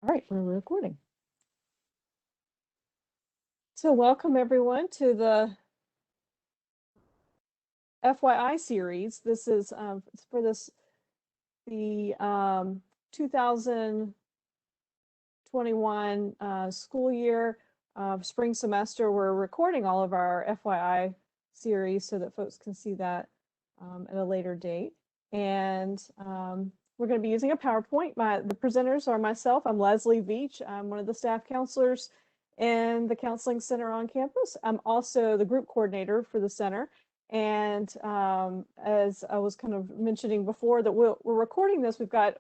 All right, we're recording. So welcome everyone to the FYI series. This is for the 2021 school year spring semester. We're recording all of our FYI series so that folks can see that at a later date. And we're going to be using a PowerPoint. The presenters are myself. I'm Leslie Veach. I'm one of the staff counselors in the counseling center on campus. I'm also the group coordinator for the center. And as I was kind of mentioning before, that we're recording this, we've got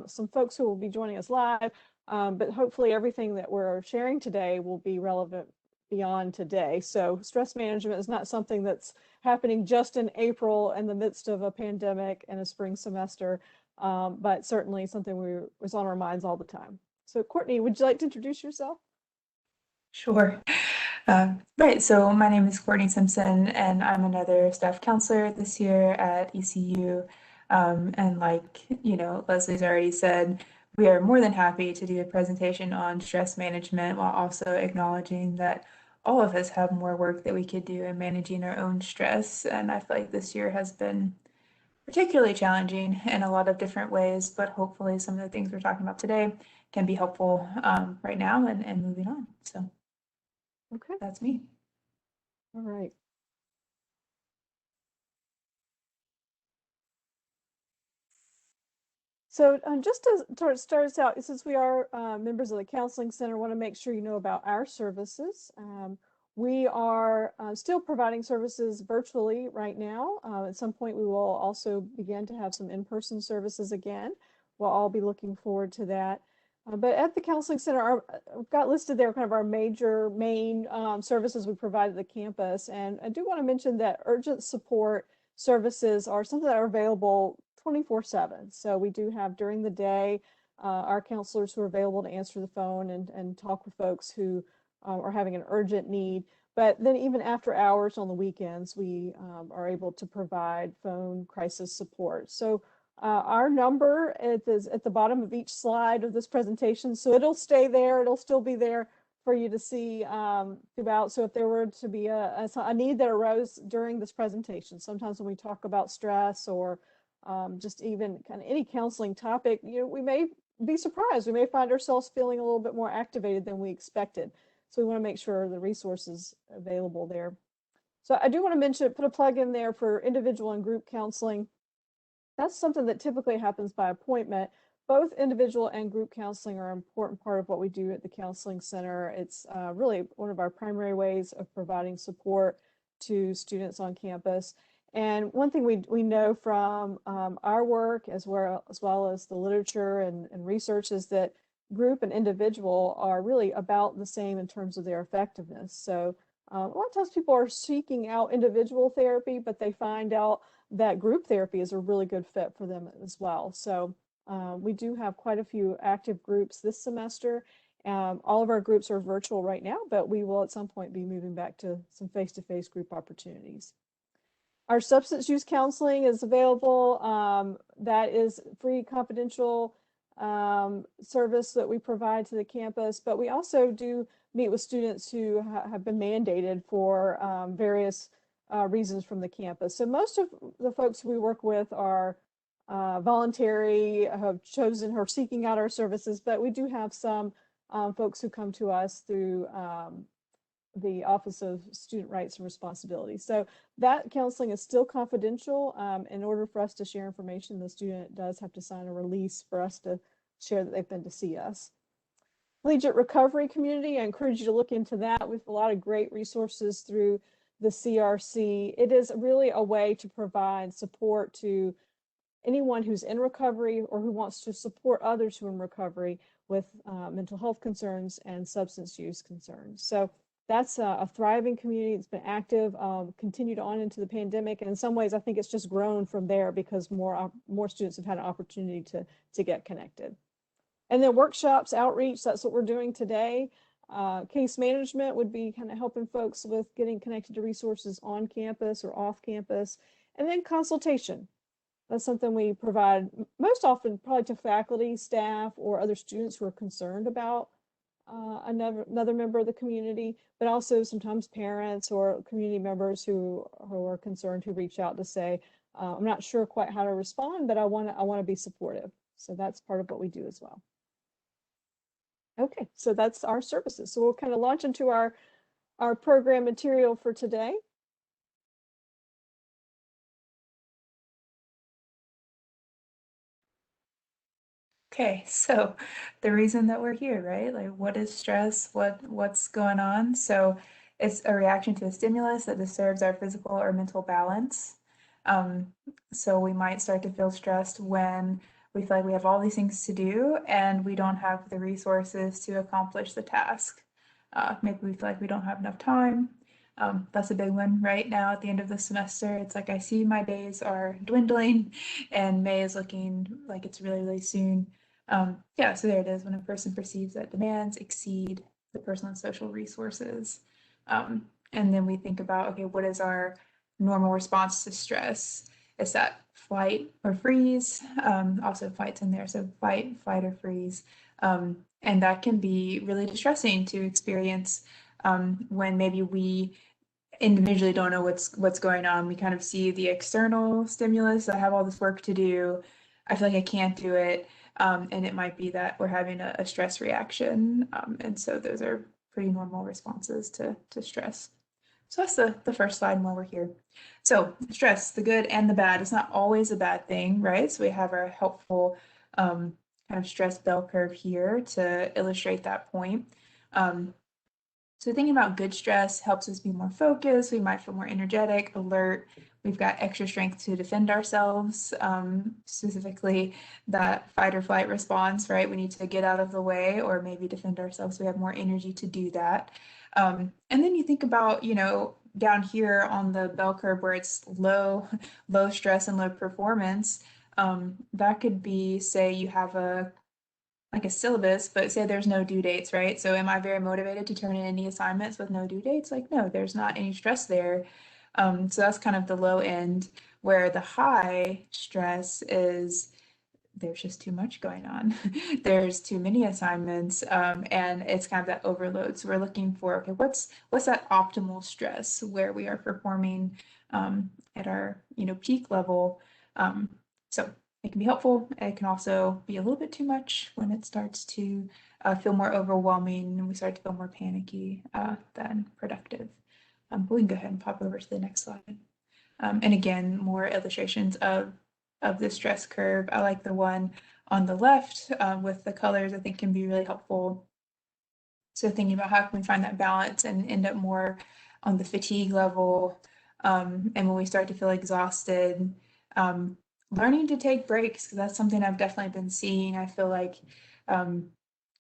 some folks who will be joining us live, but hopefully everything that we're sharing today will be relevant beyond today. So stress management is not something that's happening just in April in the midst of a pandemic and a spring semester, but certainly something was on our minds all the time. So Courtney, would you like to introduce yourself? Sure. Right, so my name is Courtney Simpson, and I'm another staff counselor this year at ECU. And like, Leslie's already said, we are more than happy to do a presentation on stress management while also acknowledging that all of us have more work that we could do in managing our own stress. And I feel like this year has been particularly challenging in a lot of different ways, but hopefully some of the things we're talking about today can be helpful right now and moving on. So. Okay, That's me. all right. So just to start us out, since we are members of the Counseling Center, I want to make sure you know about our services. We are still providing services virtually right now. At some point, we will also begin to have some in-person services again. We'll all be looking forward to that. But at the Counseling Center, we've got listed there kind of our main services we provide at the campus. And I do want to mention that urgent support services are something that are available 24/7. So we do have during the day our counselors who are available to answer the phone and talk with folks who are having an urgent need. But then even after hours on the weekends, we are able to provide phone crisis support. So our number is at the bottom of each slide of this presentation. So it'll stay there. It'll still be there for you to see throughout. So if there were to be a need that arose during this presentation, sometimes when we talk about stress or just even kind of any counseling topic, we may be surprised. We may find ourselves feeling a little bit more activated than we expected. So we want to make sure the resources available there. So I do want to mention, put a plug in there for individual and group counseling. That's something that typically happens by appointment. Both individual and group counseling are an important part of what we do at the Counseling Center. It's really one of our primary ways of providing support to students on campus. And one thing we know from our work as well as the literature and research is that group and individual are really about the same in terms of their effectiveness. So a lot of times people are seeking out individual therapy, but they find out that group therapy is a really good fit for them as well. So we do have quite a few active groups this semester. All of our groups are virtual right now, but we will at some point be moving back to some face-to-face group opportunities. Our substance use counseling is available. That is free, confidential service that we provide to the campus, but we also do meet with students who have been mandated for various reasons from the campus. So most of the folks we work with are voluntary, have chosen or seeking out our services, but we do have some folks who come to us through the Office of Student Rights and Responsibilities. So that counseling is still confidential. In order for us to share information, the student does have to sign a release for us to share that they've been to see us. Collegiate recovery community, I encourage you to look into that with a lot of great resources through the CRC. It is really a way to provide support to anyone who's in recovery or who wants to support others who are in recovery with mental health concerns and substance use concerns. So that's a thriving community. It's been active, continued on into the pandemic, and in some ways, I think it's just grown from there because more students have had an opportunity to get connected. And then workshops, outreach, that's what we're doing today. Case management would be kind of helping folks with getting connected to resources on campus or off campus. And then consultation. That's something we provide most often probably to faculty, staff, or other students who are concerned about another member of the community, but also sometimes parents or community members who are concerned, who reach out to say, I'm not sure quite how to respond, but I want to be supportive. So that's part of what we do as well. Okay, so that's our services. So we'll kind of launch into our program material for today. Okay, so the reason that we're here, right? Like what is stress? What's going on? So it's a reaction to a stimulus that disturbs our physical or mental balance. Um, so we might start to feel stressed when we feel like we have all these things to do and we don't have the resources to accomplish the task. Maybe we feel like we don't have enough time. That's a big one right now at the end of the semester. It's like I see my days are dwindling and May is looking like it's really, really soon. Yeah, so there it is when a person perceives that demands exceed the personal and social resources. And then we think about, okay, what is our normal response to stress? Is that flight or freeze? Also flight's in there, so fight, flight or freeze. And that can be really distressing to experience when maybe we individually don't know what's going on. We kind of see the external stimulus. I have all this work to do. I feel like I can't do it. And it might be that we're having a stress reaction. And so those are pretty normal responses to stress. So that's the first slide while we're here. So stress, the good and the bad, it's not always a bad thing, right? So we have our helpful kind of stress bell curve here to illustrate that point. So thinking about good stress helps us be more focused. We might feel more energetic, alert. We've got extra strength to defend ourselves, specifically that fight or flight response, right? We need to get out of the way or maybe defend ourselves. So we have more energy to do that. And then you think about, down here on the bell curve where it's low stress and low performance, that could be, say you have like a syllabus, but say there's no due dates, right? So am I very motivated to turn in any assignments with no due dates? Like, no, there's not any stress there. So that's kind of the low end, where the high stress is there's just too much going on. There's too many assignments, and it's kind of that overload. So we're looking for, okay, what's that optimal stress where we are performing at our peak level. So it can be helpful. It can also be a little bit too much when it starts to feel more overwhelming and we start to feel more panicky than productive. But we can go ahead and pop over to the next slide. And again, more illustrations of the stress curve. I like the one on the left with the colors, I think can be really helpful. So thinking about how can we find that balance and end up more on the fatigue level. And when we start to feel exhausted, learning to take breaks, because that's something I've definitely been seeing. I feel like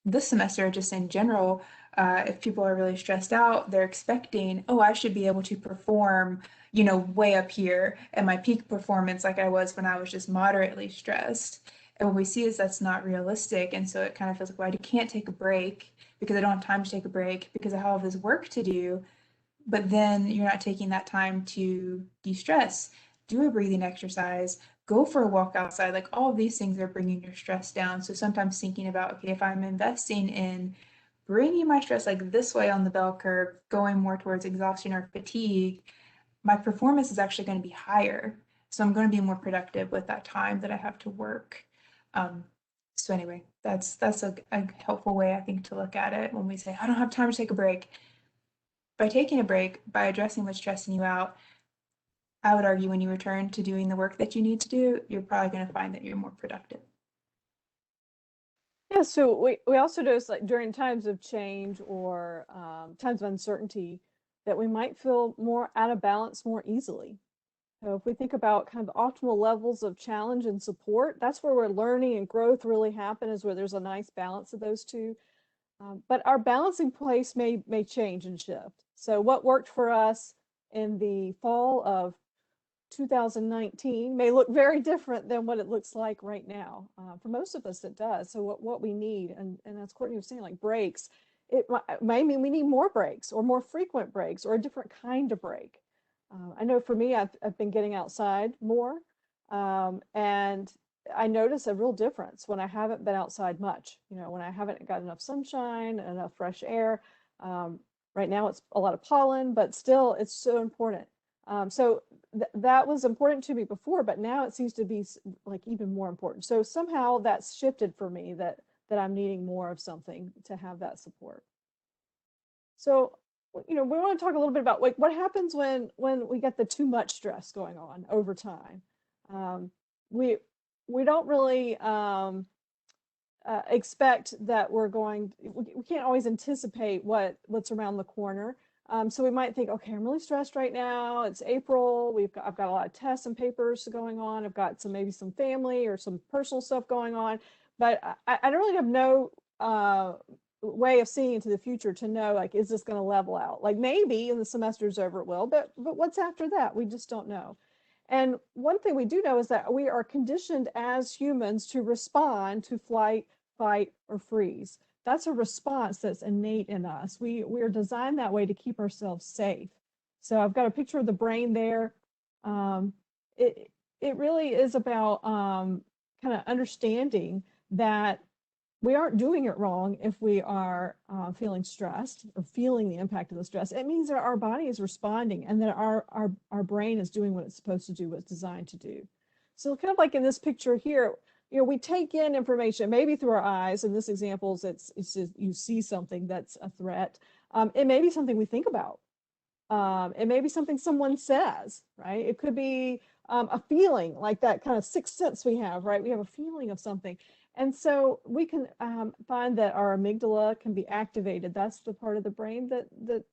this semester, just in general, if people are really stressed out, they're expecting, oh, I should be able to perform, way up here at my peak performance like I was when I was just moderately stressed. And what we see is that's not realistic. And so it kind of feels like, well, I can't take a break because I don't have time to take a break because I have all this work to do. But then you're not taking that time to de-stress, do a breathing exercise, go for a walk outside. Like all of these things are bringing your stress down. So sometimes thinking about, okay, if I'm investing in bringing my stress like this way on the bell curve, going more towards exhaustion or fatigue, my performance is actually going to be higher. So I'm going to be more productive with that time that I have to work. So anyway, that's a helpful way, I think, to look at it when we say, I don't have time to take a break. By taking a break, by addressing what's stressing you out, I would argue when you return to doing the work that you need to do, you're probably going to find that you're more productive. Yeah, so we also notice like during times of change or times of uncertainty that we might feel more out of balance more easily. So if we think about kind of optimal levels of challenge and support, that's where learning and growth really happen, is where there's a nice balance of those two. But our balancing place may change and shift. So what worked for us in the fall of 2019 may look very different than what it looks like right now. For most of us, it does. So what we need, and as Courtney was saying, like breaks, it may mean we need more breaks or more frequent breaks or a different kind of break. I know for me, I've been getting outside more. And I notice a real difference when I haven't been outside much, when I haven't got enough sunshine, enough fresh air. Um, right now it's a lot of pollen, but still it's so important. So that was important to me before, but now it seems to be like even more important. So somehow that's shifted for me that I'm needing more of something to have that support. So, we want to talk a little bit about like what happens when we get the too much stress going on over time. Um, we we don't really expect that we can't always anticipate what's around the corner. So we might think, okay, I'm really stressed right now. It's April. I've got a lot of tests and papers going on. I've got maybe some family or some personal stuff going on, but I don't really have no way of seeing into the future to know, like, is this going to level out? Like maybe in the semester's over it will, but what's after that? We just don't know. And one thing we do know is that we are conditioned as humans to respond to flight, fight, or freeze. That's a response that's innate in us. We are designed that way to keep ourselves safe. So I've got a picture of the brain there. Um, it it really is about kind of understanding that we aren't doing it wrong if we are feeling stressed or feeling the impact of the stress. It means that our body is responding and that our brain is doing what it's supposed to do, what it's designed to do. So kind of like in this picture here, we take in information maybe through our eyes. In this example, it's just, you see something that's a threat. It may be something we think about. It may be something someone says, right? It could be a feeling, like that kind of sixth sense we have, right? We have a feeling of something. And so we can find that our amygdala can be activated. That's the part of the brain that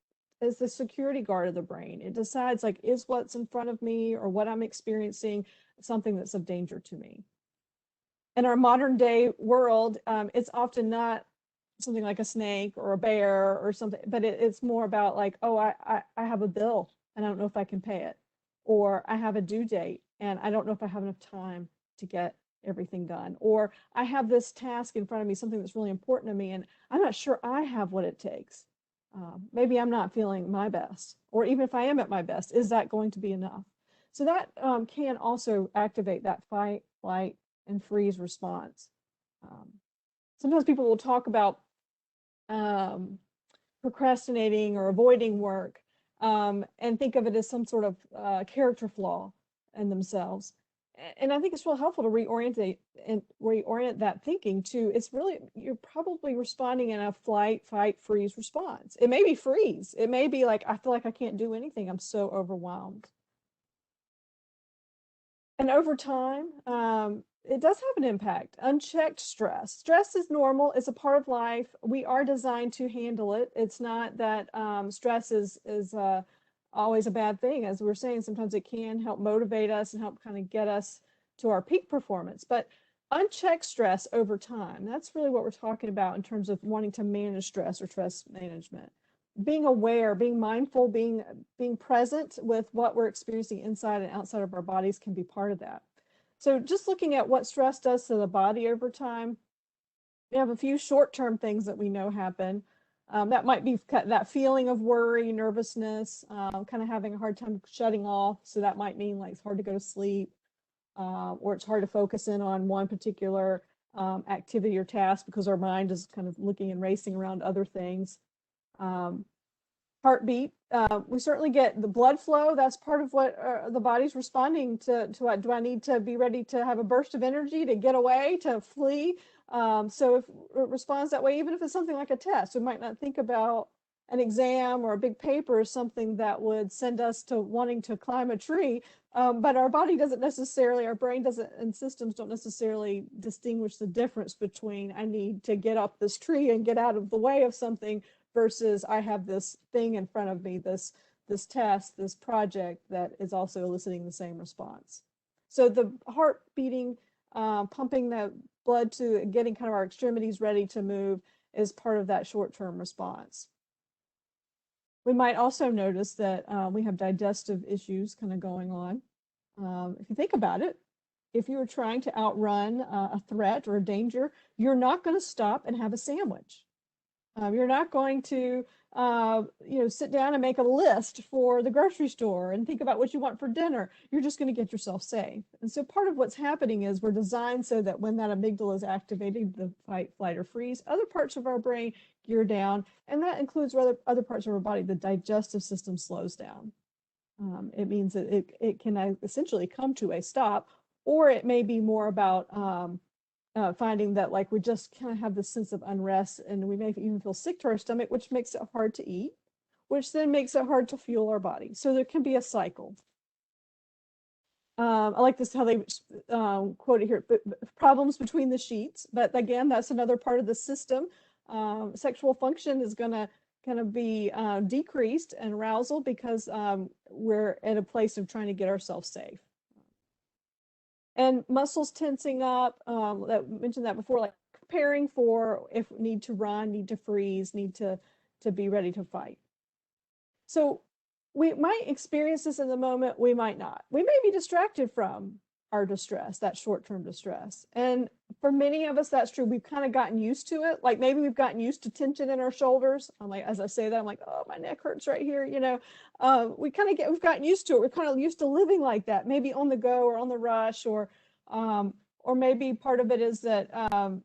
is the security guard of the brain. It decides, like, is what's in front of me or what I'm experiencing something that's of danger to me. In our modern day world, it's often not something like a snake or a bear or something, but it's more about like, oh, I have a bill and I don't know if I can pay it, or I have a due date and I don't know if I have enough time to get everything done, or I have this task in front of me, something that's really important to me, and I'm not sure I have what it takes. Maybe I'm not feeling my best, or even if I am at my best, is that going to be enough? So that can also activate that fight, flight, and freeze response. Um, Sometimes people will talk about um, procrastinating or avoiding work, and think of it as some sort of character flaw in themselves. And I think it's real helpful to reorient that thinking to, it's really, you're probably responding in a flight, fight, freeze response. It may be freeze. It may be like, I feel like I can't do anything. I'm so overwhelmed. And over time, it does have an impact. Unchecked stress. Stress is normal. It's a part of life. We are designed to handle it. It's not that stress is always a bad thing. As we're saying, sometimes it can help motivate us and help kind of get us to our peak performance. But unchecked stress over time, that's really what we're talking about in terms of wanting to manage stress or stress management. Being aware, being mindful, being present with what we're experiencing inside and outside of our bodies can be part of that. So just looking at what stress does to the body over time, we have a few short-term things that we know happen. That might be that feeling of worry, nervousness, kind of having a hard time shutting off. So that might mean like it's hard to go to sleep, or it's hard to focus in on one particular activity or task because our mind is kind of looking and racing around other things. Um, Heartbeat. We certainly get the blood flow. That's part of what the body's responding to. What do I need to be ready to have a burst of energy to get away, to flee? So if it responds that way, even if it's something like a test, we might not think about an exam or a big paper as something that would send us to wanting to climb a tree. But our body doesn't necessarily, our brain doesn't, and systems don't necessarily distinguish the difference between I need to get up this tree and get out of the way of something versus I have this thing in front of me, this test, this project that is also eliciting the same response. So the heart beating, pumping the blood to getting kind of our extremities ready to move is part of that short-term response. We might also notice that we have digestive issues kind of going on. If you think about it, if you were trying to outrun a threat or a danger, you're not going to stop and have a sandwich. You're not going to, sit down and make a list for the grocery store and think about what you want for dinner. You're just going to get yourself safe. And so part of what's happening is we're designed so that when that amygdala is activated, the fight, flight, or freeze, other parts of our brain gear down, and that includes other parts of our body. The digestive system slows down. It means that it can essentially come to a stop, or it may be more about finding that like we just kind of have this sense of unrest, and we may even feel sick to our stomach, which makes it hard to eat, which then makes it hard to fuel our body. So there can be a cycle. I like this how they quote it here, problems between the sheets. But again, that's another part of the system. Sexual function is going to be decreased, and arousal, because we're at a place of trying to get ourselves safe. And muscles tensing up, that mentioned that before, like preparing for if need to run, need to freeze, need to be ready to fight. So we might experience this in the moment, we might not. We may be distracted from our distress, that short-term distress. And for many of us, that's true. We've kind of gotten used to it. Like maybe we've gotten used to tension in our shoulders. I'm like, as I say that, I'm like, oh, my neck hurts right here. We've gotten used to it. We're kind of used to living like that, maybe on the go or on the rush, or maybe part of it is that,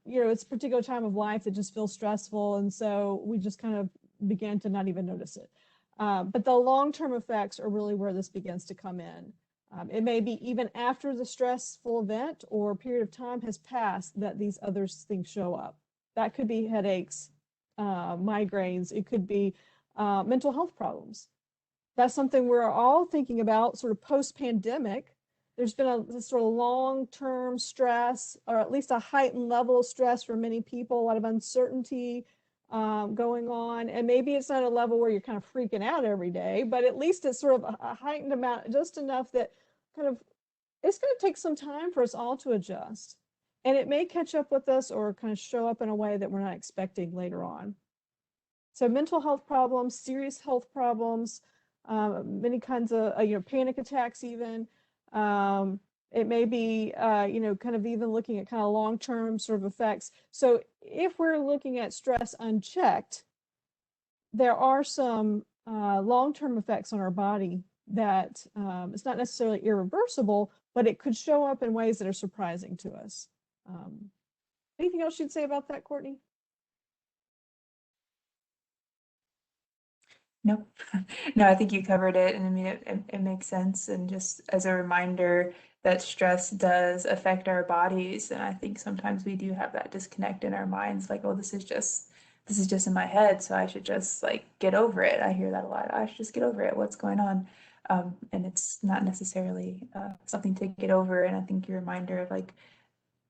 it's a particular time of life that just feels stressful. And so we just kind of began to not even notice it. But the long-term effects are really where this begins to come in. It may be even after the stressful event or period of time has passed that these other things show up. That could be headaches, migraines. It could be mental health problems. That's something we're all thinking about sort of post-pandemic. There's been this sort of long-term stress, or at least a heightened level of stress for many people, a lot of uncertainty going on. And maybe it's not a level where you're kind of freaking out every day, but at least it's sort of a heightened amount, just enough that it's going to take some time for us all to adjust. And it may catch up with us or kind of show up in a way that we're not expecting later on. So mental health problems, serious health problems, many kinds of, panic attacks even. It may be, kind of even looking at kind of long-term sort of effects. So if we're looking at stress unchecked, there are some long-term effects on our body that it's not necessarily irreversible, but it could show up in ways that are surprising to us. Anything else you'd say about that, Courtney? No, no, I think you covered it, and I mean it makes sense. And just as a reminder that stress does affect our bodies, and I think sometimes we do have that disconnect in our minds, like, oh, this is just in my head, so I should just like get over it. I hear that a lot. I should just get over it. What's going on? And it's not necessarily something to get over. And I think your reminder of like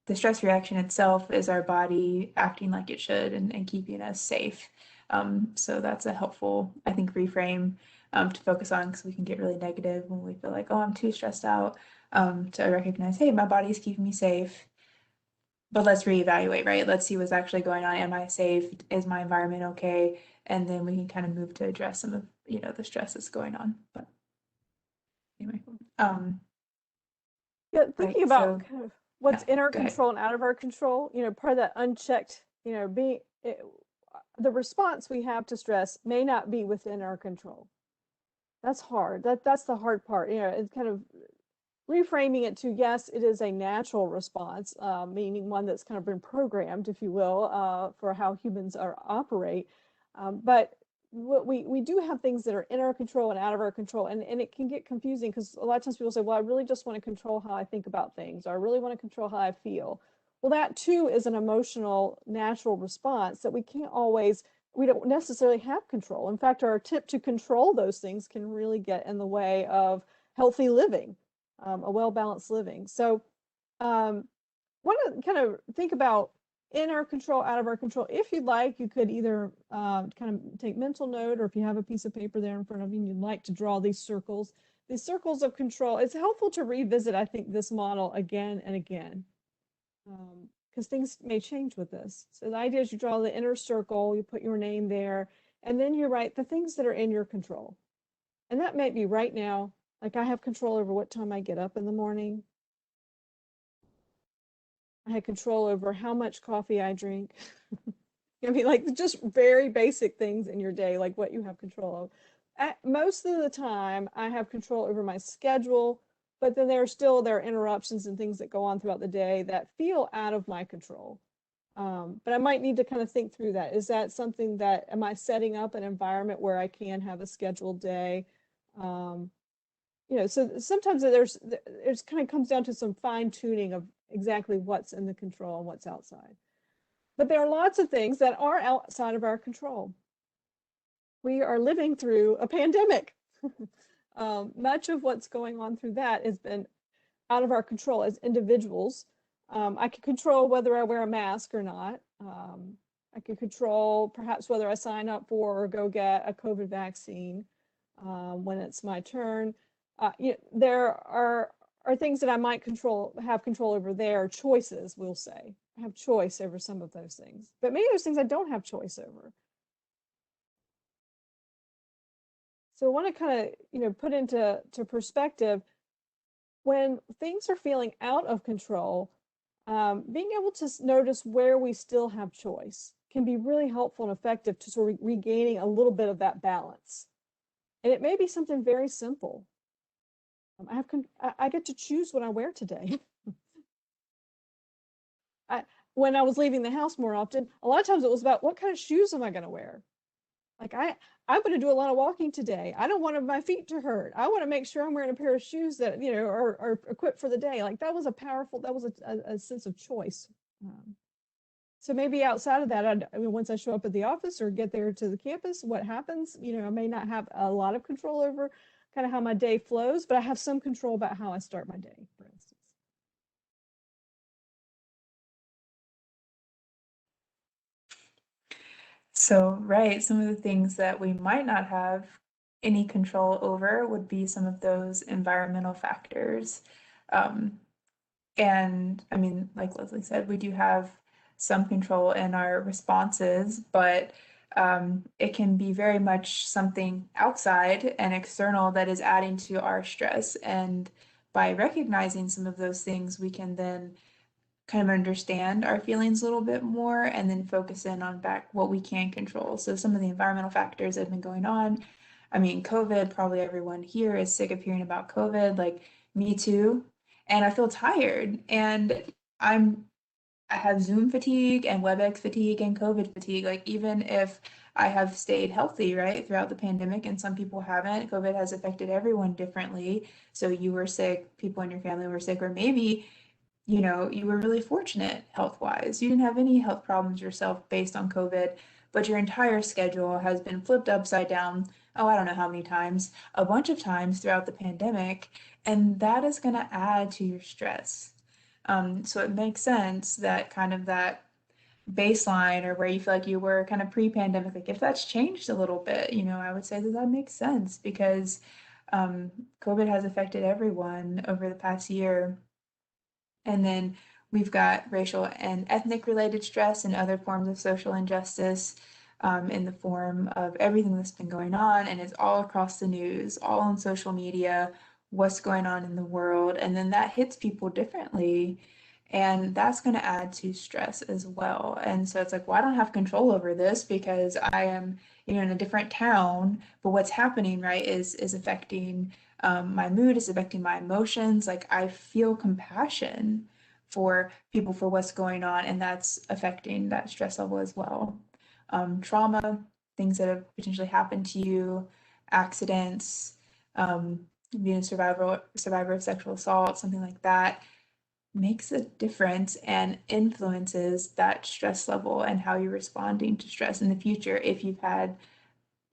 the stress reaction itself is our body acting like it should and keeping us safe. So that's a helpful, I think, reframe to focus on, because we can get really negative when we feel like, oh, I'm too stressed out, to recognize, hey, my body's keeping me safe. But let's reevaluate, right? Let's see what's actually going on. Am I safe? Is my environment okay? And then we can kind of move to address some of, the stress that's going on. But anyway, Yeah, thinking right. about So kind of what's yeah, in our go ahead. control and out of our control, part of that unchecked, the response we have to stress may not be within our control. That's hard. That's the hard part. It's kind of reframing it to, yes, it is a natural response, meaning one that's kind of been programmed, if you will, for how humans operate. But we do have things that are in our control and out of our control, and it can get confusing because a lot of times people say, well, I really just want to control how I think about things, or I really want to control how I feel. Well, that too is an emotional, natural response that we don't necessarily have control. In fact, our attempt to control those things can really get in the way of healthy living, a well-balanced living. So want to kind of think about in our control, out of our control. If you'd like, you could either kind of take mental note, or if you have a piece of paper there in front of you and you'd like to draw these circles of control. It's helpful to revisit, I think, this model again and again, because things may change with this. So the idea is you draw the inner circle, you put your name there, and then you write the things that are in your control. And that might be right now, like I have control over what time I get up in the morning. I had control over how much coffee I drink. I mean, like just very basic things in your day, like what you have control of. Most of the time, I have control over my schedule, but then there are interruptions and things that go on throughout the day that feel out of my control. But I might need to kind of think through that. Is that something that, am I setting up an environment where I can have a scheduled day? Um, so sometimes it kind of comes down to some fine tuning of exactly what's in the control and what's outside. But there are lots of things that are outside of our control. We are living through a pandemic. Much of what's going on through that has been out of our control as individuals. I can control whether I wear a mask or not. I can control perhaps whether I sign up for or go get a COVID vaccine when it's my turn. There are things that I might have control over there, choices, we'll say. I have choice over some of those things. But many of those things I don't have choice over. So I want to kind of, put into perspective when things are feeling out of control, being able to notice where we still have choice can be really helpful and effective to sort of regaining a little bit of that balance. And it may be something very simple. I get to choose what I wear today. When I was leaving the house more often, a lot of times it was about what kind of shoes am I going to wear? Like I'm going to do a lot of walking today. I don't want my feet to hurt. I want to make sure I'm wearing a pair of shoes that, are equipped for the day. Like that was a sense of choice. So maybe outside of that, once I show up at the office or get there to the campus, what happens, I may not have a lot of control over kind of how my day flows, but I have some control about how I start my day, for instance. So, right, some of the things that we might not have any control over would be some of those environmental factors. Um, and I mean, like Leslie said, we do have some control in our responses, but it can be very much something outside and external that is adding to our stress. And by recognizing some of those things, we can then kind of understand our feelings a little bit more and then focus in on back what we can control. So some of the environmental factors that have been going on. I mean, COVID, probably everyone here is sick of hearing about COVID, like me too. And I feel tired and I'm I have Zoom fatigue and WebEx fatigue and COVID fatigue. Like even if I have stayed healthy, right, throughout the pandemic, and some people haven't, COVID has affected everyone differently. So you were sick, people in your family were sick, or maybe you were really fortunate health wise. You didn't have any health problems yourself based on COVID, but your entire schedule has been flipped upside down. Oh, I don't know how many times, a bunch of times throughout the pandemic. And that is going to add to your stress. So it makes sense that kind of that baseline or where you feel like you were kind of pre-pandemic, like if that's changed a little bit, I would say that that makes sense because COVID has affected everyone over the past year. And then we've got racial and ethnic related stress and other forms of social injustice in the form of everything that's been going on. And it's all across the news, all on social media, what's going on in the world. And then that hits people differently. And that's going to add to stress as well. And so it's like, well, I don't have control over this because I am, in a different town. But what's happening, right, is affecting my mood, is affecting my emotions. Like I feel compassion for people for what's going on, and that's affecting that stress level as well. Trauma, things that have potentially happened to you, accidents, um, being a survivor of sexual assault, something like that makes a difference and influences that stress level and how you're responding to stress in the future if you've had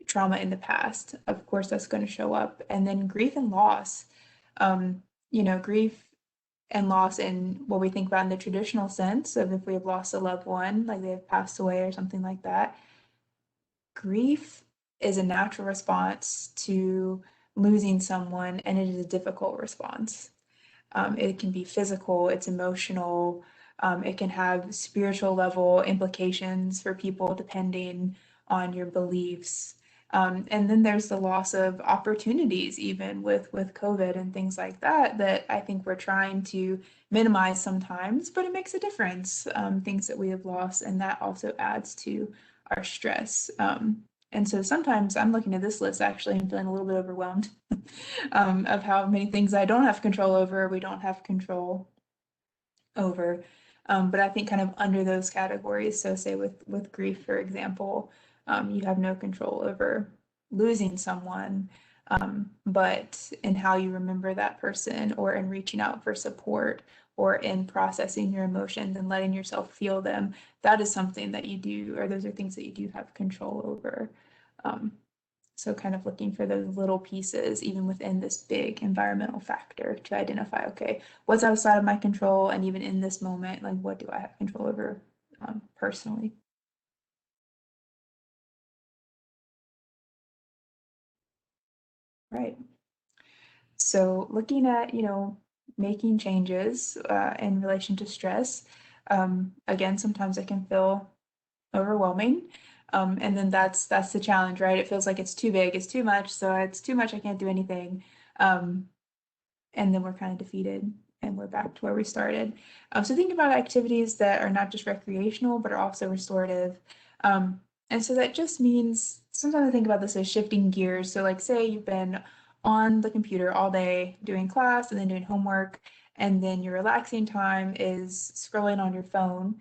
trauma in the past. Of course, that's going to show up. And then grief and loss. Grief and loss in what we think about in the traditional sense of if we have lost a loved one, like they have passed away or something like that. Grief is a natural response to losing someone, and it is a difficult response. It can be physical, it's emotional, it can have spiritual level implications for people depending on your beliefs. And then there's the loss of opportunities, even with COVID and things like that, that I think we're trying to minimize sometimes, but it makes a difference, things that we have lost, and that also adds to our stress. And so sometimes I'm looking at this list actually and feeling a little bit overwhelmed of how many things I don't have control over, we don't have control over. But I think kind of under those categories, so say with grief, for example, you have no control over losing someone, but in how you remember that person, or in reaching out for support, or in processing your emotions and letting yourself feel them, that is something that you do, or those are things that you do have control over. Um, so kind of looking for those little pieces, even within this big environmental factor, to identify, okay, what's outside of my control? And even in this moment, like, what do I have control over personally? Right. So looking at, making changes in relation to stress, again, sometimes it can feel overwhelming. And then that's the challenge, right? It feels like it's too big, it's too much, so it's too much, I can't do anything. Um, and then we're kind of defeated and we're back to where we started. So think about activities that are not just recreational, but are also restorative. And so that just means sometimes I think about this as shifting gears. So, like, say you've been on the computer all day doing class and then doing homework, and then your relaxing time is scrolling on your phone.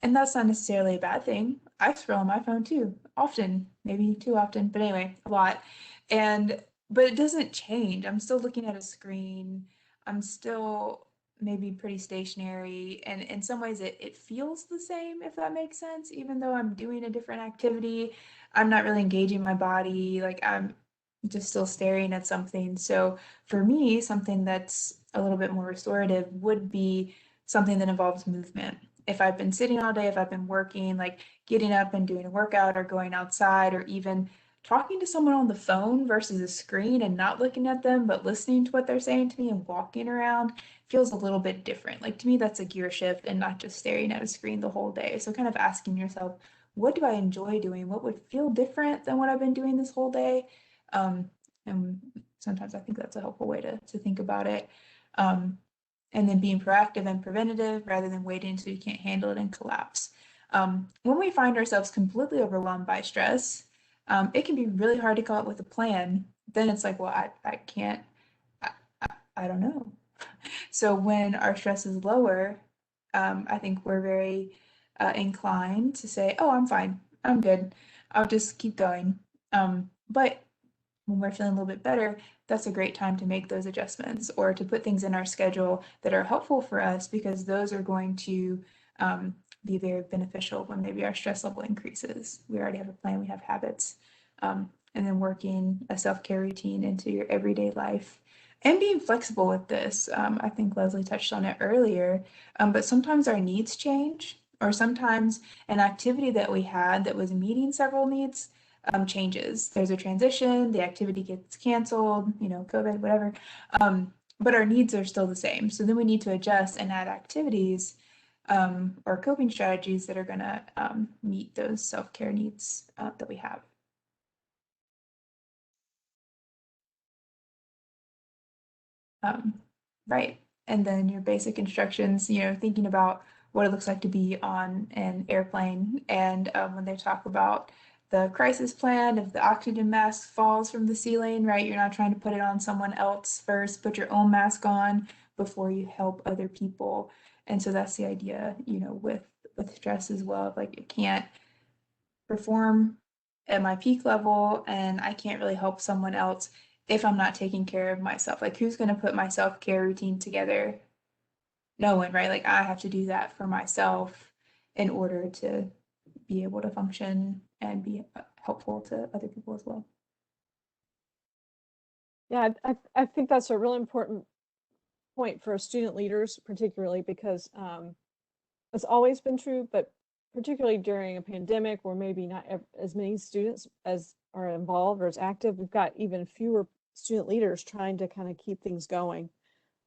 And that's not necessarily a bad thing. I scroll on my phone too, often, maybe too often, but anyway, a lot. And but it doesn't change. I'm still looking at a screen. I'm still maybe pretty stationary. And in some ways, it feels the same, if that makes sense. Even though I'm doing a different activity, I'm not really engaging my body. Like, I'm just still staring at something. So for me, something that's a little bit more restorative would be something that involves movement. If I've been sitting all day, if I've been working, like getting up and doing a workout, or going outside, or even talking to someone on the phone versus a screen and not looking at them, but listening to what they're saying to me and walking around feels a little bit different. Like, to me, that's a gear shift and not just staring at a screen the whole day. So kind of asking yourself, what do I enjoy doing? What would feel different than what I've been doing this whole day? Um, and sometimes I think that's a helpful way to think about it. Um, and then being proactive and preventative rather than waiting until you can't handle it and collapse. When we find ourselves completely overwhelmed by stress, it can be really hard to come up with a plan. Then it's like, well, I can't, I, I don't know. So when our stress is lower, I think we're very inclined to say, oh, I'm fine, I'm good, I'll just keep going. But when we're feeling a little bit better, that's a great time to make those adjustments, or to put things in our schedule that are helpful for us, because those are going to be very beneficial when maybe our stress level increases. We already have a plan, we have habits. And then working a self-care routine into your everyday life and being flexible with this. I think Leslie touched on it earlier, but sometimes our needs change, or sometimes an activity that we had that was meeting several needs changes. There's a transition, the activity gets canceled, COVID, whatever. But our needs are still the same. So then we need to adjust and add activities or coping strategies that are going to meet those self-care needs that we have. Um, right. And then your basic instructions, thinking about what it looks like to be on an airplane. And when they talk about the crisis plan, if the oxygen mask falls from the ceiling, right, you're not trying to put it on someone else first, put your own mask on before you help other people. And so that's the idea, with stress as well. Like, it can't perform at my peak level, and I can't really help someone else if I'm not taking care of myself. Like, who's going to put my self-care routine together? No one, right? Like, I have to do that for myself in order to be able to function and be helpful to other people as well. Yeah, I think that's a really important point for student leaders, particularly because it's always been true, but particularly during a pandemic where maybe not as many students as are involved or as active, we've got even fewer student leaders trying to kind of keep things going.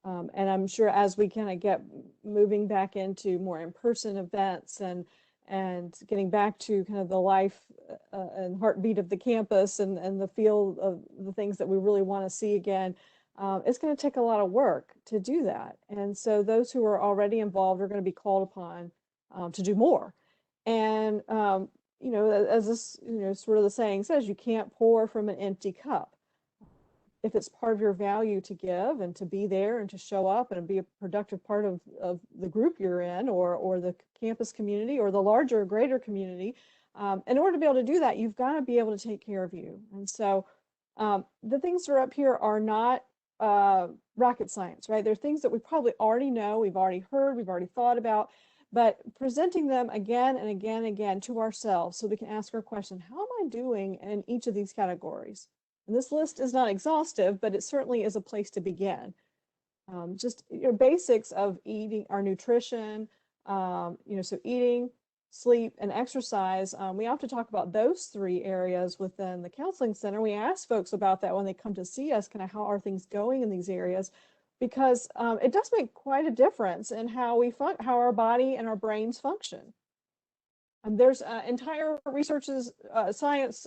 And I'm sure as we kind of get moving back into more in-person events and getting back to kind of the life and heartbeat of the campus and the feel of the things that we really want to see again. It's going to take a lot of work to do that. And so those who are already involved are going to be called upon to do more. And, as this, sort of the saying says, you can't pour from an empty cup. If it's part of your value to give and to be there and to show up and be a productive part of the group you're in, or the campus community or the larger, greater community, in order to be able to do that, you've got to be able to take care of you. And so the things that are up here are not rocket science, right? They're things that we probably already know, we've already heard, we've already thought about, but presenting them again and again and again to ourselves so we can ask our question, how am I doing in each of these categories? And this list is not exhaustive, but it certainly is a place to begin. Just basics of eating, our nutrition, so eating, sleep, and exercise. We often talk about those three areas within the counseling center. We ask folks about that when they come to see us, kind of how are things going in these areas, because it does make quite a difference in how how our body and our brains function. There's entire science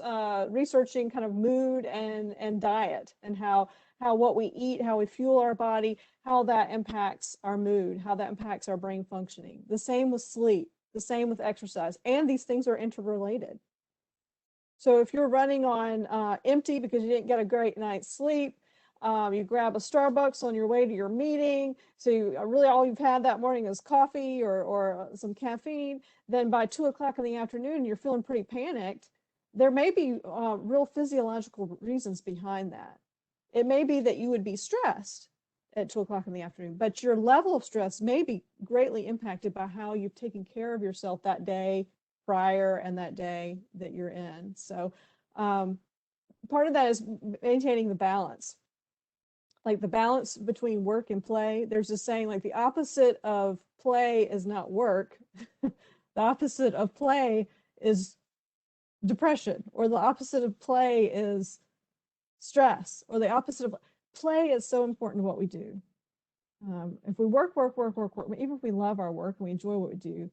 researching kind of mood and diet, and how what we eat, how we fuel our body, how that impacts our mood, how that impacts our brain functioning. The same with sleep, the same with exercise, and these things are interrelated. So if you're running on empty because you didn't get a great night's sleep, you grab a Starbucks on your way to your meeting, so really all you've had that morning is coffee or some caffeine, then by 2 o'clock in the afternoon, you're feeling pretty panicked. There may be real physiological reasons behind that. It may be that you would be stressed at 2 o'clock in the afternoon, but your level of stress may be greatly impacted by how you've taken care of yourself that day prior and that day that you're in. So part of that is maintaining the balance. Like the balance between work and play. There's a saying, like, the opposite of play is not work. The opposite of play is depression, or the opposite of play is stress, or the opposite of play is so important to what we do. If we work, even if we love our work and we enjoy what we do,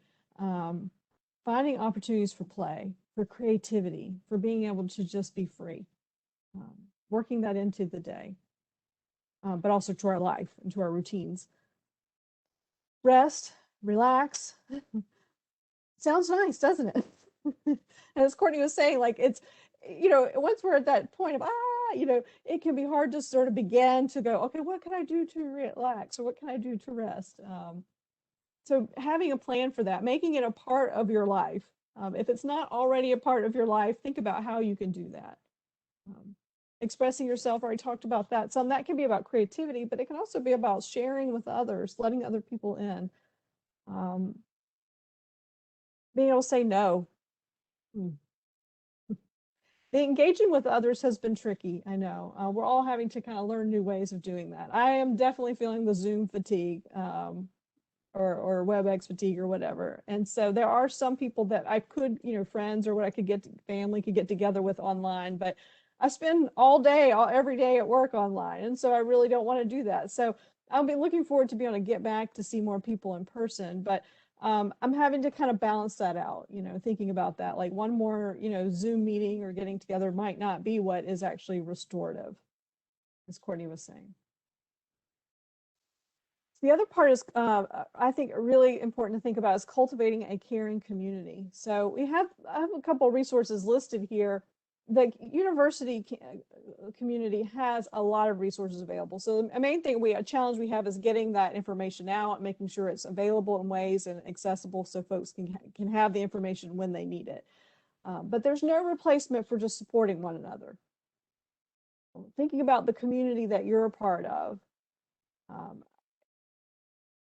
finding opportunities for play, for creativity, for being able to just be free, working that into the day. But also to our life and to our routines. Rest, relax. Sounds nice, doesn't it? And as Courtney was saying, like, it's, once we're at that point of, it can be hard to sort of begin to go, okay, what can I do to relax? Or what can I do to rest? So having a plan for that, making it a part of your life. If it's not already a part of your life, think about how you can do that. Expressing yourself, already talked about that. Some that can be about creativity, but it can also be about sharing with others, letting other people in, being able to say no. The engaging with others has been tricky, I know. We're all having to kind of learn new ways of doing that. I am definitely feeling the Zoom fatigue, or WebEx fatigue or whatever. And so there are some people that I could, friends or what I could family could get together with online, but I spend every day at work online. And so I really don't want to do that. So I'll be looking forward to be able to get back to see more people in person, but I'm having to kind of balance that out, thinking about that, like one more, Zoom meeting or getting together might not be what is actually restorative, as Courtney was saying. The other part is, I think, really important to think about is cultivating a caring community. So I have a couple of resources listed here. The university community has a lot of resources available. So the main thing a challenge we have is getting that information out, making sure it's available in ways and accessible so folks can have the information when they need it. But there's no replacement for just supporting one another. Thinking about the community that you're a part of.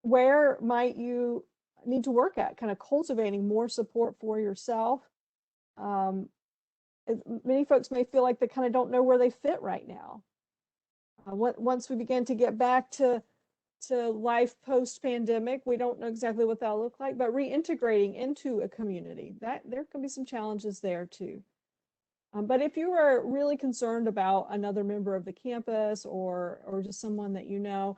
Where might you need to work at, kind of cultivating more support for yourself? Many folks may feel like they kind of don't know where they fit right now. Once we begin to get back to life post-pandemic, we don't know exactly what that'll look like, but reintegrating into a community, that there can be some challenges there too. But if you are really concerned about another member of the campus or just someone that you know,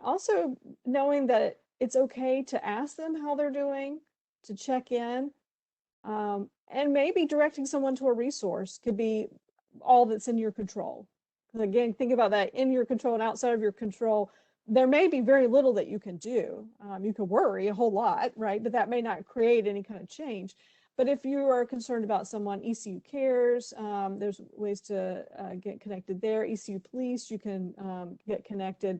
also knowing that it's okay to ask them how they're doing, to check in. And maybe directing someone to a resource could be all that's in your control. Again, think about that, in your control and outside of your control. There may be very little that you can do. You can worry a whole lot, right? But that may not create any kind of change. But if you are concerned about someone, ECU Cares, there's ways to get connected there. ECU Police, you can get connected,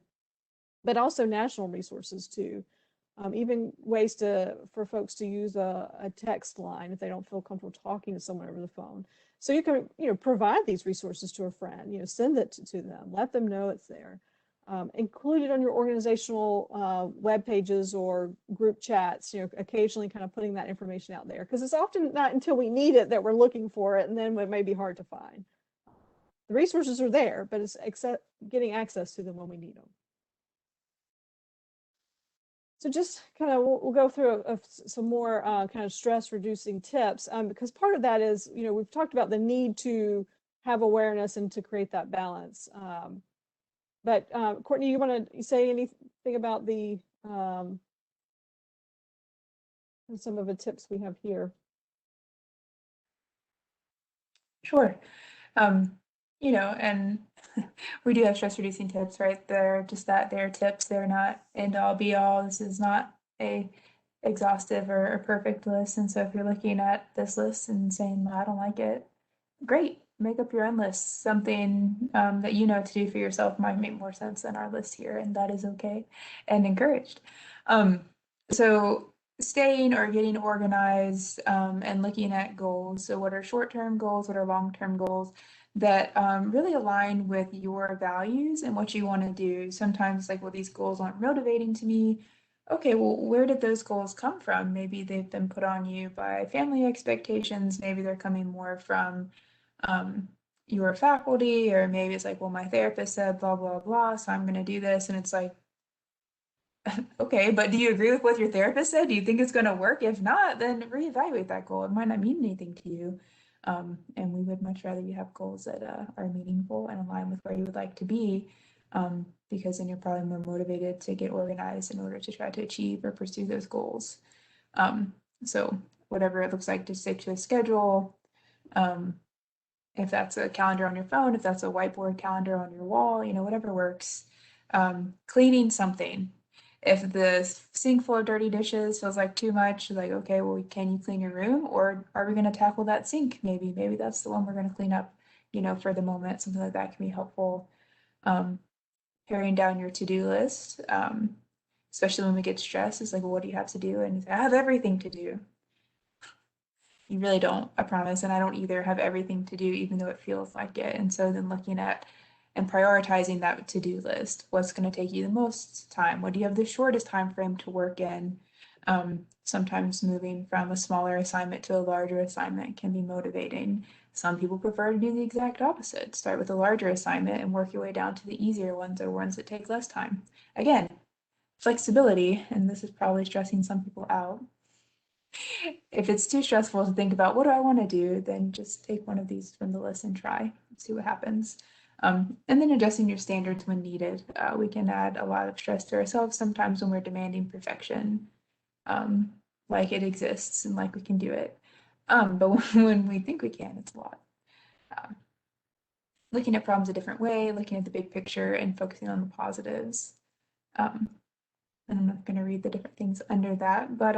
but also national resources too. Even ways for folks to use a text line if they don't feel comfortable talking to someone over the phone. So you can, provide these resources to a friend, send it to them, let them know it's there. Include it on your organizational web pages or group chats, occasionally kind of putting that information out there, because it's often not until we need it that we're looking for it, and then it may be hard to find. The resources are there, but it's getting access to them when we need them. So just kind of, we'll go through some more kind of stress reducing tips, because part of that is, we've talked about the need to have awareness and to create that balance. But Courtney, you want to say anything about the some of the tips we have here? Sure. And we do have stress reducing tips, right? They're just that, they're tips. They're not end all be all. This is not a exhaustive or a perfect list. And so if you're looking at this list and saying, well, I don't like it, great, make up your own list. Something that you know to do for yourself might make more sense than our list here, and that is okay and encouraged. So staying or getting organized and looking at goals. So what are short-term goals? What are long-term goals that really align with your values and what you want to do? Sometimes like, well, these goals aren't motivating to me. Okay, well, where did those goals come from? Maybe they've been put on you by family expectations. Maybe they're coming more from your faculty, or maybe it's like, well, my therapist said blah, blah, blah, so I'm going to do this. And it's like, okay, but do you agree with what your therapist said? Do you think it's going to work? If not, then reevaluate that goal. It might not mean anything to you. And we would much rather you have goals that are meaningful and align with where you would like to be, because then you're probably more motivated to get organized in order to try to achieve or pursue those goals. So whatever it looks like, to stick to a schedule. If that's a calendar on your phone, if that's a whiteboard calendar on your wall, whatever works. Cleaning something. If the sink full of dirty dishes feels like too much, like, okay, well, can you clean your room, or are we going to tackle that sink? Maybe that's the one we're going to clean up, for the moment. Something like that can be helpful. Paring down your to-do list, especially when we get stressed, it's like, well, what do you have to do? And I have everything to do. You really don't, I promise. And I don't either have everything to do, even though it feels like it. And so then looking at and prioritizing that to-do list, what's going to take you the most time? What do you have the shortest time frame to work in? Sometimes moving from a smaller assignment to a larger assignment can be motivating. Some people prefer to do the exact opposite. Start with a larger assignment and work your way down to the easier ones, or ones that take less time. Again, flexibility, and this is probably stressing some people out. If it's too stressful to think about what do I want to do, then just take one of these from the list and try, see what happens. And then adjusting your standards when needed. We can add a lot of stress to ourselves sometimes when we're demanding perfection, like it exists and like we can do it. But when we think we can, it's a lot. Looking at problems a different way, looking at the big picture and focusing on the positives. And I'm not going to read the different things under that, but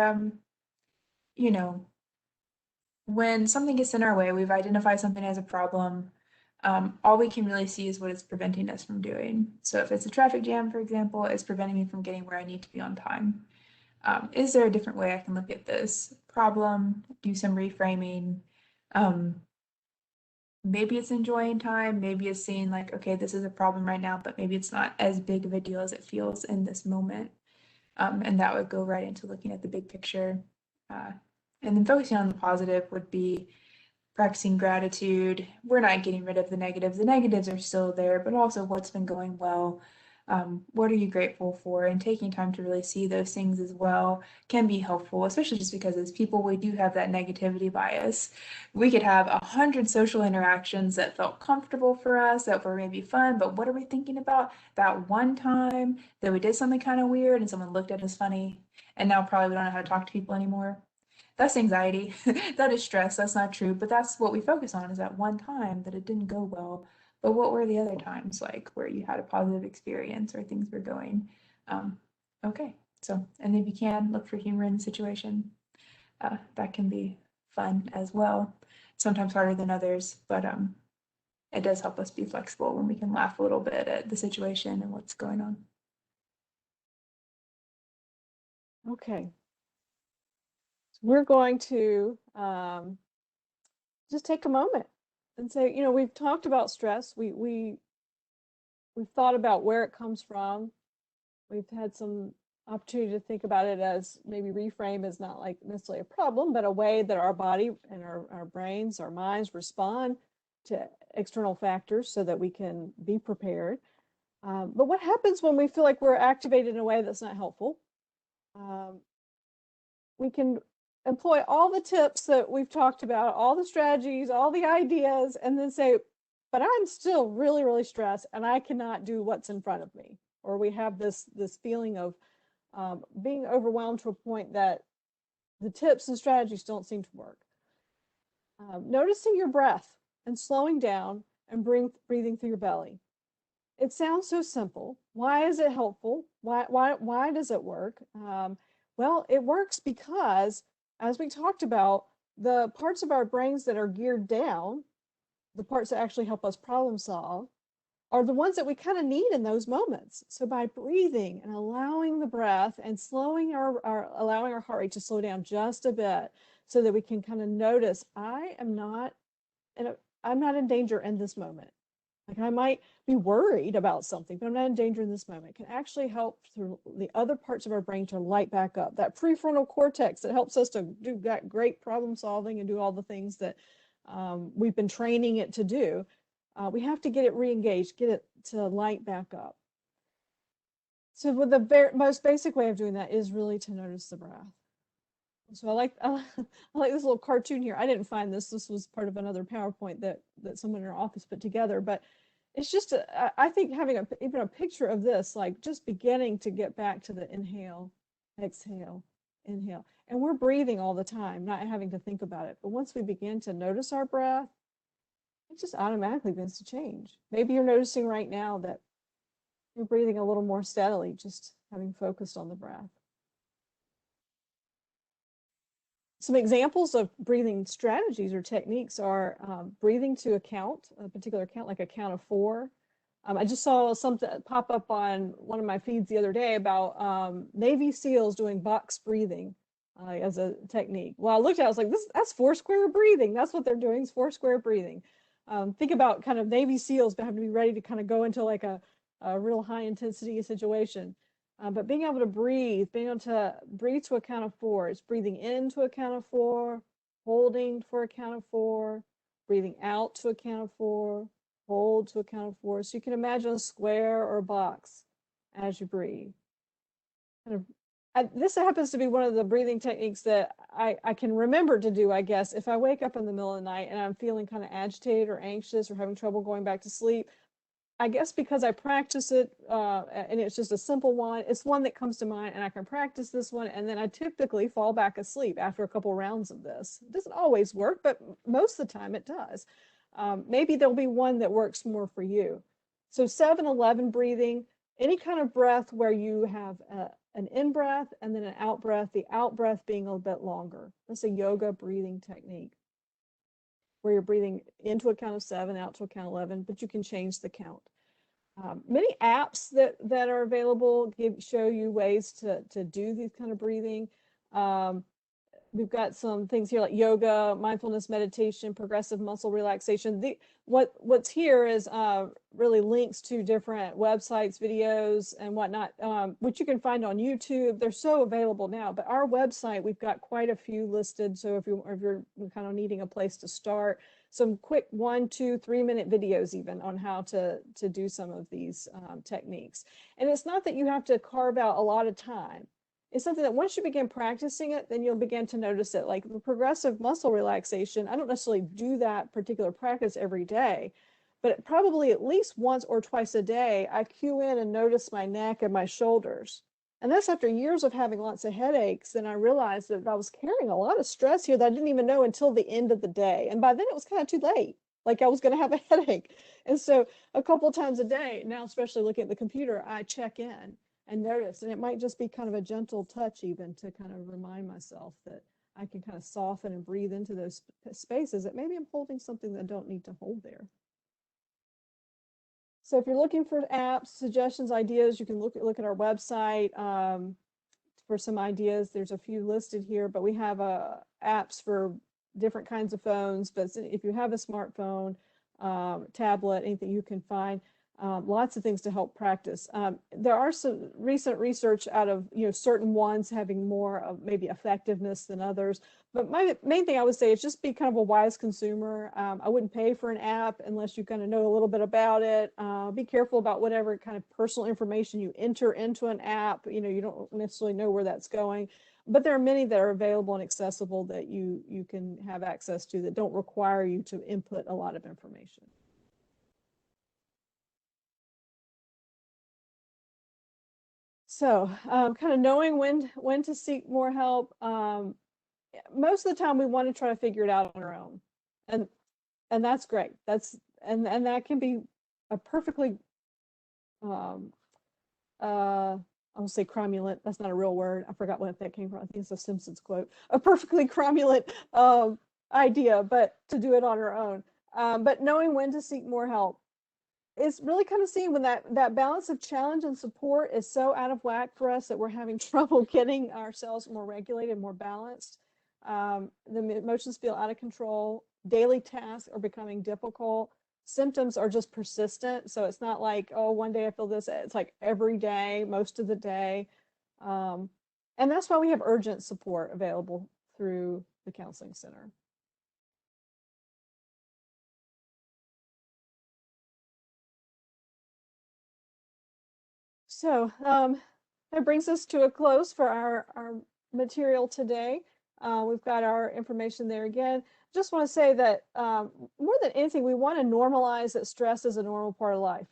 when something gets in our way, we've identified something as a problem. All we can really see is what it's preventing us from doing. So if it's a traffic jam, for example, it's preventing me from getting where I need to be on time. Is there a different way I can look at this problem, do some reframing? Maybe it's enjoying time, maybe it's seeing like, okay, this is a problem right now, but maybe it's not as big of a deal as it feels in this moment. And that would go right into looking at the big picture. And then focusing on the positive would be practicing gratitude. We're not getting rid of the negatives. The negatives are still there, but also what's been going well. What are you grateful for? And taking time to really see those things as well can be helpful, especially just because as people, we do have that negativity bias. We could have 100 social interactions that felt comfortable for us, that were maybe fun, but what are we thinking about? That one time that we did something kind of weird and someone looked at us funny, and now probably we don't know how to talk to people anymore. that's anxiety. That is stress. That's not true. But that's what we focus on is that one time that it didn't go well. But what were the other times like where you had a positive experience or things were going um, okay? So, and if you can look for humor in the situation, that can be fun as well. Sometimes harder than others, but it does help us be flexible when we can laugh a little bit at the situation and what's going on. Okay. So we're going to just take a moment and say, you know, we've talked about stress. We've thought about where it comes from. We've had some opportunity to think about it as maybe reframe as not like necessarily a problem, but a way that our body and our brains, our minds respond to external factors so that we can be prepared. But what happens when we feel like we're activated in a way that's not helpful? We can employ all the tips that we've talked about, all the strategies, all the ideas, and then say, but I'm still really, really stressed and I cannot do what's in front of me. Or we have this feeling of being overwhelmed to a point that the tips and strategies don't seem to work. Noticing your breath and slowing down and breathing through your belly. It sounds so simple. Why is it helpful? Why does it work? Well, it works because, as we talked about, the parts of our brains that are geared down, the parts that actually help us problem solve, are the ones that we kind of need in those moments. So by breathing and allowing the breath and slowing allowing our heart rate to slow down just a bit so that we can kind of notice, I'm not in danger in this moment. Like I might be worried about something, but I'm not in danger in this moment. It can actually help through the other parts of our brain to light back up. That prefrontal cortex that helps us to do that great problem solving and do all the things that we've been training it to do. We have to get it re-engaged, get it to light back up. So with the most basic way of doing that is really to notice the breath. So I like this little cartoon here. I didn't find this. This was part of another PowerPoint that someone in our office put together. But it's just, I think having even a picture of this, like just beginning to get back to the inhale, exhale, inhale. And we're breathing all the time, not having to think about it. But once we begin to notice our breath, it just automatically begins to change. Maybe you're noticing right now that you're breathing a little more steadily, just having focused on the breath. Some examples of breathing strategies or techniques are breathing to a count, a particular count, like a count of 4. I just saw something pop up on one of my feeds the other day about Navy SEALs doing box breathing as a technique. Well, I looked at it, I was like, that's 4 square breathing. That's what they're doing, is 4 square breathing. Think about kind of Navy SEALs, but having to be ready to kind of go into like a real high intensity situation. But being able to breathe to a count of 4. It's breathing in to a count of 4, holding for a count of 4, breathing out to a count of 4, hold to a count of 4. So you can imagine a square or a box as you breathe. Kind of, this happens to be one of the breathing techniques that I can remember to do, I guess. If I wake up in the middle of the night and I'm feeling kind of agitated or anxious or having trouble going back to sleep, I guess because I practice it and it's just a simple one, it's one that comes to mind and I can practice this one and then I typically fall back asleep after a couple rounds of this. It doesn't always work, but most of the time it does. Maybe there'll be one that works more for you. So 7-11 breathing, any kind of breath where you have an in-breath and then an out-breath, the out-breath being a little bit longer. That's a yoga breathing technique where you're breathing into a count of 7, out to a count of 11, but you can change the count. Many apps that are available show you ways to do these kind of breathing. We've got some things here like yoga, mindfulness meditation, progressive muscle relaxation. What's here is really links to different websites, videos, and whatnot, which you can find on YouTube. They're so available now, but our website, we've got quite a few listed. So if you're kind of needing a place to start, some quick 1, 2, 3-minute videos even on how to do some of these techniques. And it's not that you have to carve out a lot of time. It's something that once you begin practicing it, then you'll begin to notice it. Like the progressive muscle relaxation, I don't necessarily do that particular practice every day, but probably at least once or twice a day, I cue in and notice my neck and my shoulders. And that's after years of having lots of headaches. And I realized that I was carrying a lot of stress here that I didn't even know until the end of the day. And by then it was kind of too late. Like I was going to have a headache. And so a couple times a day, now, especially looking at the computer, I check in and notice. And it might just be kind of a gentle touch, even to kind of remind myself that I can kind of soften and breathe into those spaces that maybe I'm holding something that I don't need to hold there. So if you're looking for apps, suggestions, ideas, you can look at our website for some ideas. There's a few listed here, but we have apps for different kinds of phones. But if you have a smartphone, tablet, anything you can find, lots of things to help practice. There are some recent research out of certain ones having more of maybe effectiveness than others. But my main thing I would say is just be kind of a wise consumer. I wouldn't pay for an app unless you kind of know a little bit about it. Be careful about whatever kind of personal information you enter into an app. You don't necessarily know where that's going. But there are many that are available and accessible that you can have access to that don't require you to input a lot of information. So kind of knowing when to seek more help. Most of the time we want to try to figure it out on our own. And that's great. And that can be a perfectly I will say cromulent. That's not a real word. I forgot what that came from. I think it's a Simpsons quote. A perfectly cromulent idea, but to do it on our own. But knowing when to seek more help is really kind of seeing when that balance of challenge and support is so out of whack for us that we're having trouble getting ourselves more regulated, more balanced. The emotions feel out of control. Daily tasks are becoming difficult. Symptoms are just persistent. So it's not like, oh, one day I feel this. It's like every day, most of the day. And that's why we have urgent support available through the counseling center. So that brings us to a close for our material today. We've got our information there again. Just want to say that more than anything, we want to normalize that stress is a normal part of life.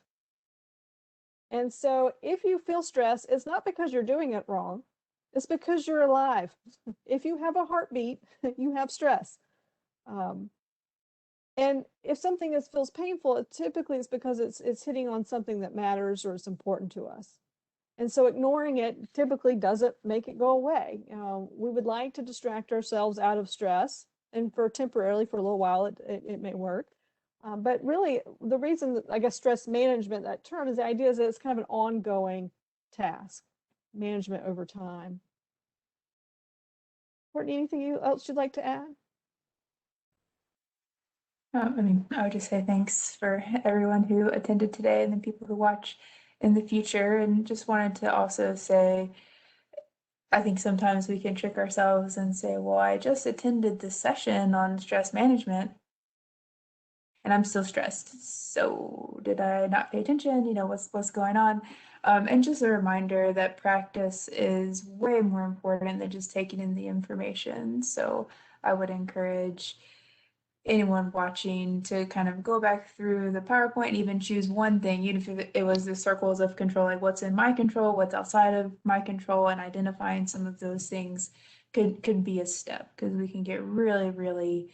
And so if you feel stress, it's not because you're doing it wrong. It's because you're alive. If you have a heartbeat, you have stress. And if something feels painful, it typically is because it's hitting on something that matters or is important to us. And so ignoring it typically doesn't make it go away. We would like to distract ourselves out of stress, and for temporarily, for a little while, it may work. But really, the reason that I guess stress management, that term, is the idea is that it's kind of an ongoing task, management over time. Courtney, anything else you'd like to add? I would just say thanks for everyone who attended today and the people who watch in the future. And just wanted to also say, I think sometimes we can trick ourselves and say, well, I just attended this session on stress management and I'm still stressed. So did I not pay attention? What's going on? And just a reminder that practice is way more important than just taking in the information. So I would encourage anyone watching to kind of go back through the PowerPoint and even choose one thing, even if it was the circles of control, like what's in my control, what's outside of my control, and identifying some of those things could be a step, because we can get really, really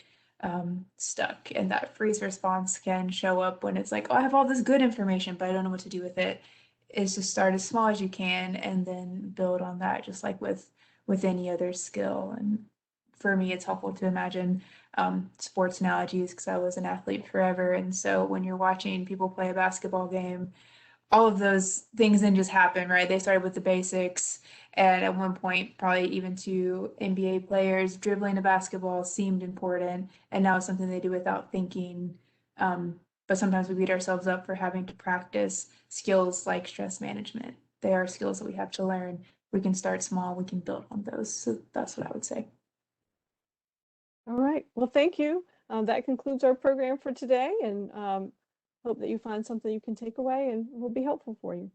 stuck. And that freeze response can show up when it's like, oh, I have all this good information, but I don't know what to do with it. Is to start as small as you can and then build on that, just like with any other skill. And for me, it's helpful to imagine sports analogies because I was an athlete forever. And so when you're watching people play a basketball game, all of those things then just happen, right? They started with the basics. And at one point, probably even to NBA players, dribbling a basketball seemed important. And now it's something they do without thinking. But sometimes we beat ourselves up for having to practice skills like stress management. They are skills that we have to learn. We can start small, we can build on those. So that's what I would say. All right. Well, thank you. That concludes our program for today, and hope that you find something you can take away and will be helpful for you.